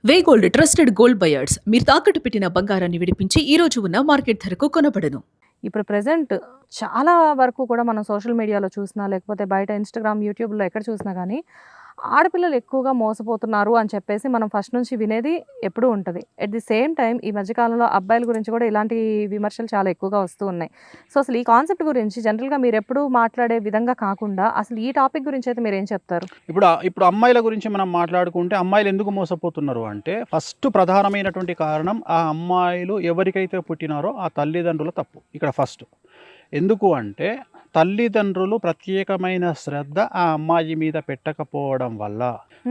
వేగోల్డ్ trusted gold buyers మీరు తాకట్టు పెట్టిన బంగారాన్ని విడిపించి ఈ రోజు ఉన్న మార్కెట్ ధరకు కొనబడను. ఇప్పుడు ప్రెజెంట్ చాలా వరకు కూడా మనం సోషల్ మీడియాలో చూసినా, లేకపోతే బయట ఇన్‌స్టాగ్రామ్, యూట్యూబ్‌లో ఎక్కడ చూసినా గానీ, ఆడపిల్లలు ఎక్కువగా మోసపోతున్నారు అని చెప్పేసి మనం ఫస్ట్ నుంచి వినేది ఎప్పుడూ ఉంటది. ఎట్ ది సేమ్ టైమ్ ఈ మధ్య కాలంలో అబ్బాయిల గురించి కూడా ఇలాంటి విమర్శలు చాలా ఎక్కువగా వస్తూ ఉన్నాయి. సో, అసలు ఈ కాన్సెప్ట్ గురించి జనరల్‌గా మీరెప్పుడూ మాట్లాడే విధంగా కాకుండా, అసలు ఈ టాపిక్ గురించయితే మీరేం చెప్తారు? ఇప్పుడు అమ్మాయిల గురించి మనం మాట్లాడుకుంటే అమ్మాయిలు ఎందుకు మోసపోతున్నారు అంటే ఫస్ట్ ప్రధానమైనటువంటి కారణం ఆ అమ్మాయిలు ఎవరికైతే పుట్టినారో ఆ తల్లిదండ్రుల తప్పు ఇక్కడ ఫస్ట్. ఎందుకు అంటే తల్లిదండ్రులు ప్రత్యేకమైన శ్రద్ధ ఆ అమ్మాయి మీద పెట్టకపోవడం వల్ల,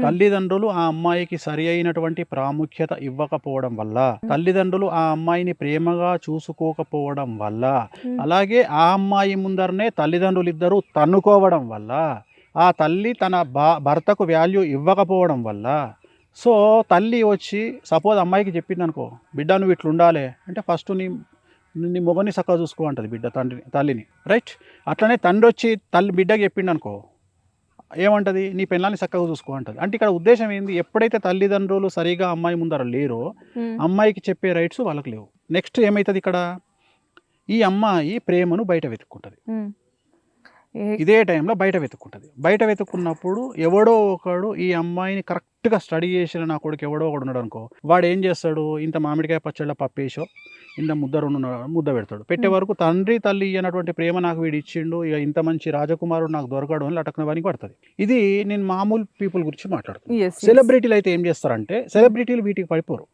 తల్లిదండ్రులు ఆ అమ్మాయికి సరి అయినటువంటి ప్రాముఖ్యత ఇవ్వకపోవడం వల్ల, తల్లిదండ్రులు ఆ అమ్మాయిని ప్రేమగా చూసుకోకపోవడం వల్ల, అలాగే ఆ అమ్మాయి ముందరనే తల్లిదండ్రులు ఇద్దరూ తన్నుకోవడం వల్ల, ఆ తల్లి తన భర్తకు వాల్యూ ఇవ్వకపోవడం వల్ల. సో తల్లి వచ్చి సపోజ్ అమ్మాయికి చెప్పిందనుకో, బిడ్డ నువ్వు ఇట్లుండాలి అంటే ఫస్ట్ నీ నీ మొగని చక్కగా చూసుకో అంటది బిడ్డ తల్లిని, రైట్? అట్లనే తండ్రి వచ్చి బిడ్డకి చెప్పిండనుకో ఏమంటది, నీ పిల్లల్ని చక్కగా చూసుకో అంటది. అంటే ఇక్కడ ఉద్దేశం ఏంది, ఎప్పుడైతే తల్లిదండ్రులు సరిగా అమ్మాయి ముందర లేరో అమ్మాయికి చెప్పే రైట్స్ వాళ్ళకి లేవు. నెక్స్ట్ ఏమవుతుంది ఇక్కడ, ఈ అమ్మాయి ప్రేమను బయట వెతుక్కుంటుంది. ఇదే టైంలో బయట వెతుక్కున్నప్పుడు ఎవడో ఒకడు ఈ అమ్మాయిని కరెక్ట్గా స్టడీ చేసిన నా కొడుకు ఎవడో ఒకడు ఉన్నాడు అనుకో, వాడు ఏం చేస్తాడు, ఇంత మామిడికాయ పచ్చళ్ళ పప్పేసో ఇంత ముద్ద పెడతాడు. పెట్టే వరకు తండ్రి తల్లి అన్నటువంటి ప్రేమ నాకు వీడు ఇచ్చిండు, ఇక ఇంత మంచి రాజకుమారుడు నాకు దొరకడు అని లటకన వానికి పడుతుంది. ఇది నేను మామూలు పీపుల్ గురించి మాట్లాడుతున్నాను. సెలబ్రిటీలు అయితే ఏం చేస్తారంటే, సెలబ్రిటీలు వీటికి పడిపోరు.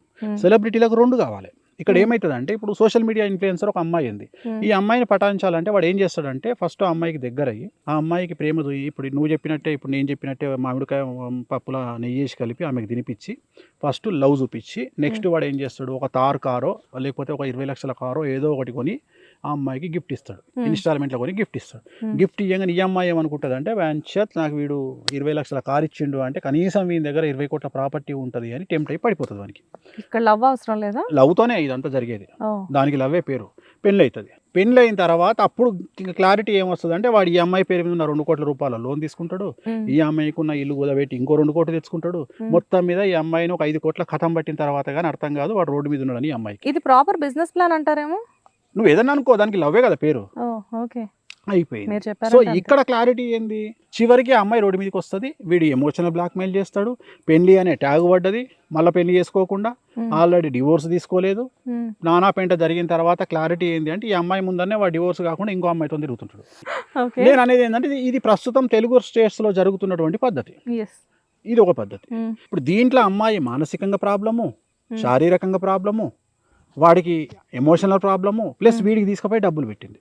సెలబ్రిటీలకు రెండు కావాలి. ఇక్కడ ఏమవుతుందంటే, ఇప్పుడు సోషల్ మీడియా ఇన్ఫ్లుయెన్సర్ ఒక అమ్మాయి ఉంది. ఈ అమ్మాయిని పటాయించాలంటే వాడు ఏం చేస్తాడంటే, ఫస్ట్ ఆ అమ్మాయికి దగ్గర అయ్యి ఆ అమ్మాయికి ప్రేమ దొయ్యి, ఇప్పుడు నువ్వు చెప్పినట్టే, ఇప్పుడు నేను చెప్పినట్టే మామిడికాయ పప్పుల నెయ్యి వేసి కలిపి ఆమెకు తినిపించి ఫస్ట్ లవ్ చూపించి, నెక్స్ట్ వాడు ఏం చేస్తాడు, ఒక తార్ కారో లేకపోతే ఒక 20 లక్షల కారో ఏదో ఒకటి కొని ఆ అమ్మాయికి గిఫ్ట్ ఇస్తాడు. ఇన్స్టాల్మెంట్లో కొని గిఫ్ట్ ఇస్తాడు. గిఫ్ట్ ఇవ్వగానే ఈ అమ్మాయి ఏమనుకుంటుంది అంటే, వ్యాన్షత్ నాకు వీడు 20 లక్షల కారు ఇచ్చిండు అంటే కనీసం వీని దగ్గర 20 కోట్ల ప్రాపర్టీ ఉంటుంది అని టెంప్ట్ అయి పడిపోతుంది వానికి. ఇక్కడ లవ్ అవసరం లేదా, లవ్తోనే ఇదంతా జరిగేది. దానికి లవ్వే పేరు. పెళ్ళి అవుతుంది. పెళ్ళి అయిన తర్వాత అప్పుడు క్లారిటీ ఏమొస్తుంది అంటే, వాడు ఈ అమ్మాయి పేరు మీద ఉన్న 2 కోట్ల రూపాయల లోన్ తీసుకుంటాడు, ఈ అమ్మాయికి ఉన్న ఇల్లు కుదబెట్టి ఇంకో 2 కోట్లు తెచ్చుకుంటాడు. మొత్తం మీద ఈ అమ్మాయిని ఒక 5 కోట్ల కథం పట్టిన తర్వాత కానీ అర్థం కాదు వాడు రోడ్డు మీద ఉన్నాడని ఈ అమ్మాయికి. ఇది ప్రాపర్ బిజినెస్ ప్లాన్ అంటారేమో. నువ్వు ఏదన్నా అనుకో, దానికి లవ్వే కదా పేరు. అయిపోయింది. సో ఇక్కడ క్లారిటీ ఏంది, చివరికి ఆ అమ్మాయి రోడ్డు మీదకి వస్తుంది, వీడు ఎమోషనల్ బ్లాక్మెయిల్ చేస్తాడు, పెళ్లి అనే ట్యాగ్ పడ్డది, మళ్ళీ పెళ్లి చేసుకోకుండా ఆల్రెడీ డివోర్స్ తీసుకోలేదు, నానా పెంట జరిగిన తర్వాత క్లారిటీ ఏంది అంటే, ఈ అమ్మాయి ముందరనే వాడు డివోర్స్ కాకుండా ఇంకో అమ్మాయితో తిరుగుతుంటాడు. నేను అనేది ఏంటంటే, ఇది ప్రస్తుతం తెలుగు స్టేట్స్లో జరుగుతున్నటువంటి పద్ధతి. ఇది ఒక పద్ధతి. ఇప్పుడు దీంట్లో అమ్మాయి మానసికంగా ప్రాబ్లము, శారీరకంగా ప్రాబ్లము, వాడికి ఎమోషనల్ ప్రాబ్లము, ప్లస్ వీడికి తీసుకుపోయి డబ్బులు పెట్టింది.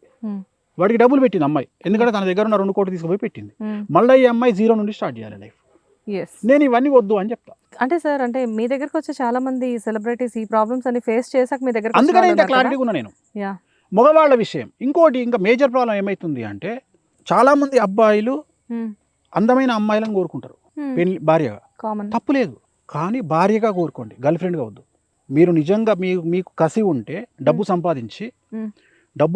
వాడికి డబ్బులు పెట్టింది అమ్మాయి, ఎందుకంటే తన దగ్గర ఉన్న 2 కోట్లు తీసుకుపోయి పెట్టింది. మళ్ళీ ఈ అమ్మాయి జీరో నుండి స్టార్ట్ చేయాలి లైఫ్. నేను ఇవన్నీ వద్దు అని చెప్తా. అంటే సార్, అంటే మీ దగ్గరకు వచ్చే చాలా మంది సెలబ్రిటీస్ ఈ ప్రాబ్లమ్స్ అన్ని ఫేస్ చేశాక మీ దగ్గర, అందుకనే ఇంత క్లారిటీగా ఉన్నా నేను. మగవాళ్ళ విషయం ఇంకోటి, ఇంకా మేజర్ ప్రాబ్లం ఏమైతుంది అంటే, చాలా మంది అబ్బాయిలు అందమైన అమ్మాయిలను కోరుకుంటారు భార్యగా, తప్పులేదు, కానీ భార్యగా కోరుకోండి, గర్ల్ ఫ్రెండ్గా వద్దు. మీరు నిజంగా మీకు కసి ఉంటే డబ్బు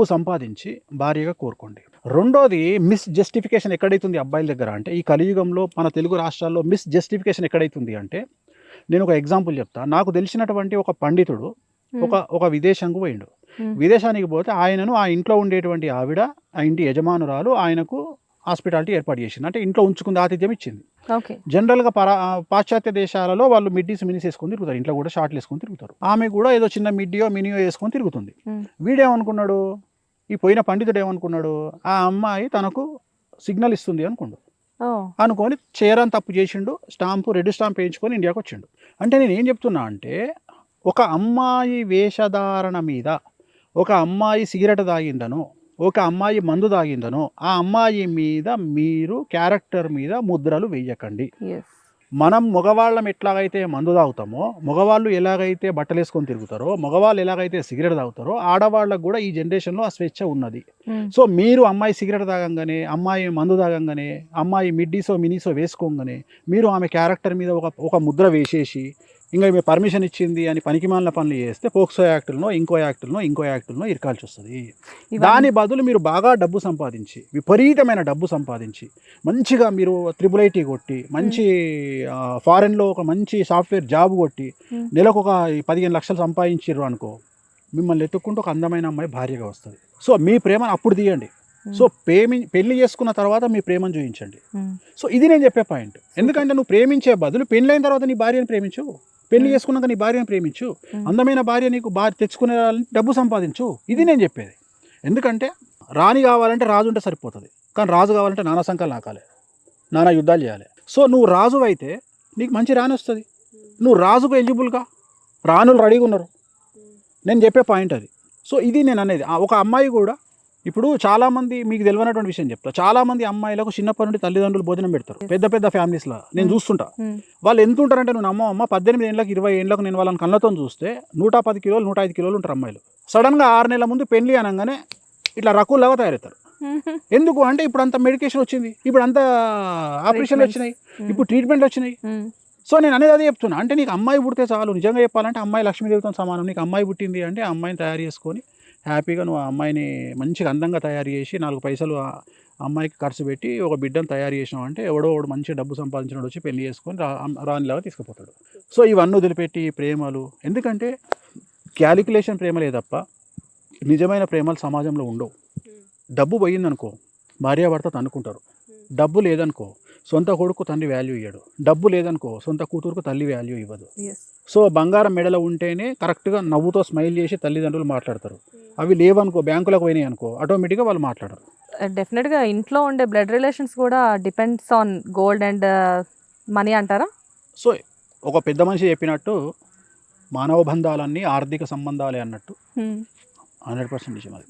సంపాదించి భార్యగా కోరుకోండి. రెండోది, మిస్ జస్టిఫికేషన్ ఎక్కడైతుంది అబ్బాయిల దగ్గర అంటే, ఈ కలియుగంలో మన తెలుగు రాష్ట్రాల్లో మిస్ జస్టిఫికేషన్ ఎక్కడైతుంది అంటే, నేను ఒక ఎగ్జాంపుల్ చెప్తా. నాకు తెలిసినటువంటి ఒక పండితుడు ఒక విదేశంకు పోయిండు. విదేశానికి పోతే ఆయనను ఆ ఇంట్లో ఉండేటువంటి ఆవిడ, ఆ ఇంటి యజమానురాలు ఆయనకు హాస్పిటాలిటీ ఏర్పాటు చేసింది, అంటే ఇంట్లో ఉంచుకుంది, ఆతిథ్యం ఇచ్చింది. జనరల్గా పాశ్చాత్య దేశాలలో వాళ్ళు మిడ్డీస్ మినీస్ వేసుకొని తిరుగుతారు, ఇంట్లో కూడా షార్ట్లు వేసుకొని తిరుగుతారు. ఆమె కూడా ఏదో చిన్న మిడ్డియో మినియో వేసుకొని తిరుగుతుంది. వీడేమనుకున్నాడు, ఈ పోయిన పండితుడు ఏమనుకున్నాడు, ఆ అమ్మాయి తనకు సిగ్నల్ ఇస్తుంది అనుకొని చేరని తప్పు చేసిండు, రెడ్ స్టాంప్ వేయించుకొని ఇండియాకి వచ్చిండు. అంటే నేను ఏం చెప్తున్నా అంటే, ఒక అమ్మాయి వేషధారణ మీద, ఒక అమ్మాయి సిగరెట్ తాగిందనో, ఒక అమ్మాయి మందు తాగిందనో, ఆ అమ్మాయి మీద మీరు క్యారెక్టర్ మీద ముద్రలు వేయకండి. మనం మగవాళ్ళం ఎట్లాగైతే మందు తాగుతామో, మగవాళ్ళు ఎలాగైతే బట్టలు వేసుకొని తిరుగుతారో, మగవాళ్ళు ఎలాగైతే సిగరెట్ తాగుతారో, ఆడవాళ్ళకు కూడా ఈ జనరేషన్లో ఆ స్వేచ్ఛ ఉన్నది. సో మీరు అమ్మాయి సిగరెట్ తాగంగానే, అమ్మాయి మందు తాగంగానే, అమ్మాయి మిడ్డీసో మినీసో వేసుకోగానే మీరు ఆమె క్యారెక్టర్ మీద ఒక ముద్ర వేసేసి ఇంకా మీ పర్మిషన్ ఇచ్చింది అని పనికిమాలిన పనులు చేస్తే పోక్సో యాక్టులను ఇంకో యాక్టులను ఇరకాల్సి వస్తుంది. ఇవన్నీ దాని బదులు మీరు బాగా డబ్బు సంపాదించి, విపరీతమైన డబ్బు సంపాదించి, మంచిగా మీరు IIIT కొట్టి, మంచి ఫారెన్లో ఒక మంచి సాఫ్ట్వేర్ జాబ్ కొట్టి, నెలకు ఒక 15 లక్షలు సంపాదించారు అనుకో, మిమ్మల్ని ఎత్తుక్కుంటూ ఒక అందమైన అమ్మాయి భార్యగా వస్తుంది. సో మీ ప్రేమను అప్పుడు తీయండి. సో పెళ్లి చేసుకున్న తర్వాత మీ ప్రేమను చూపించండి. సో ఇది నేను చెప్పే పాయింట్. ఎందుకంటే నువ్వు ప్రేమించే బదులు పెళ్ళైన తర్వాత నీ భార్యను ప్రేమించు, పెళ్లి చేసుకున్నాక నీ భార్యను ప్రేమించు, అందమైన భార్య నీకు తెచ్చుకునే డబ్బు సంపాదించు. ఇది నేను చెప్పేది. ఎందుకంటే రాణి కావాలంటే రాజు ఉంటే సరిపోతుంది, కానీ రాజు కావాలంటే నానా సంకలు నాకాలి, నానా యుద్ధాలు చేయాలి. సో నువ్వు రాజు అయితే నీకు మంచి రాణి వస్తుంది. నువ్వు రాజుకు ఎలిజిబుల్గా, రాణులు రెడీగా ఉన్నారు. నేను చెప్పే పాయింట్ అది. సో ఇది నేను అనేది. ఒక అమ్మాయి కూడా ఇప్పుడు చాలామంది, మీకు తెలియనటువంటి విషయం చెప్తా, చాలామంది అమ్మాయిలకు చిన్నప్పటి నుండి తల్లిదండ్రులు భోజనం పెడతారు. పెద్ద పెద్ద ఫ్యామిలీస్లో నేను చూస్తుంటా. వాళ్ళు ఎంత ఉంటారంటే, నువ్వు అమ్మ 18 ఏళ్ళకి 20 ఏళ్ళకు నేను వాళ్ళని కళ్ళతో చూస్తే 110 కిలోలు 105 కిలోలు ఉంటారు అమ్మాయిలు. సడన్గా 6 నెలల ముందు పెళ్లి అనగానే ఇట్లా రకుల్లాగా తయారవుతారు. ఎందుకు అంటే ఇప్పుడు అంత మెడికేషన్ వచ్చింది, ఇప్పుడు అంత ఆపరేషన్లు వచ్చినాయి, ఇప్పుడు ట్రీట్మెంట్లు వచ్చినాయి. సో నేను అనేది అదే చెప్తున్నా. అంటే నీకు అమ్మాయి పుడితే చాలు. నిజంగా చెప్పాలంటే అమ్మాయి లక్ష్మీదేవితో సమానం. నీకు అమ్మాయి పుట్టింది అంటే ఆ అమ్మాయిని తయారు చేసుకొని హ్యాపీగా నువ్వు ఆ అమ్మాయిని మంచిగా అందంగా తయారు చేసి 4 పైసలు ఆ అమ్మాయికి ఖర్చు పెట్టి ఒక బిడ్డను తయారు చేసినావు అంటే ఎవడో మంచి డబ్బు సంపాదించినాడు వచ్చి పెళ్లి చేసుకొని రానిలాగా తీసుకుపోతాడు. సో ఇవన్నీ వదిలిపెట్టి ప్రేమలు, ఎందుకంటే క్యాలిక్యులేషన్ ప్రేమలే తప్ప నిజమైన ప్రేమలు సమాజంలో ఉండవు. డబ్బు పోయిందనుకో భార్యాభర్త అనుకుంటారు, డబ్బు లేదనుకో సొంత కొడుకు తండ్రి వాల్యూ ఇవ్వడు, డబ్బు లేదనుకో సొంత కూతురుకు తల్లి వాల్యూ ఇవ్వదు. సో బంగారం మెడలో ఉంటేనే కరెక్ట్గా నవ్వుతో స్మైల్ చేసి తల్లిదండ్రులు మాట్లాడతారు. అవి లేవనుకో, బ్యాంకులకు పోయినాయి అనుకో, ఆటోమేటిక్గా వాళ్ళు మాట్లాడరు. డెఫినెట్గా ఇంట్లో ఉండే బ్లడ్ రిలేషన్స్ కూడా depends on gold and money అంటారా? సో ఒక పెద్ద మనిషి చెప్పినట్టు మానవ బంధాలన్నీ ఆర్థిక సంబంధాలే అన్నట్టు 100% నిజం అది.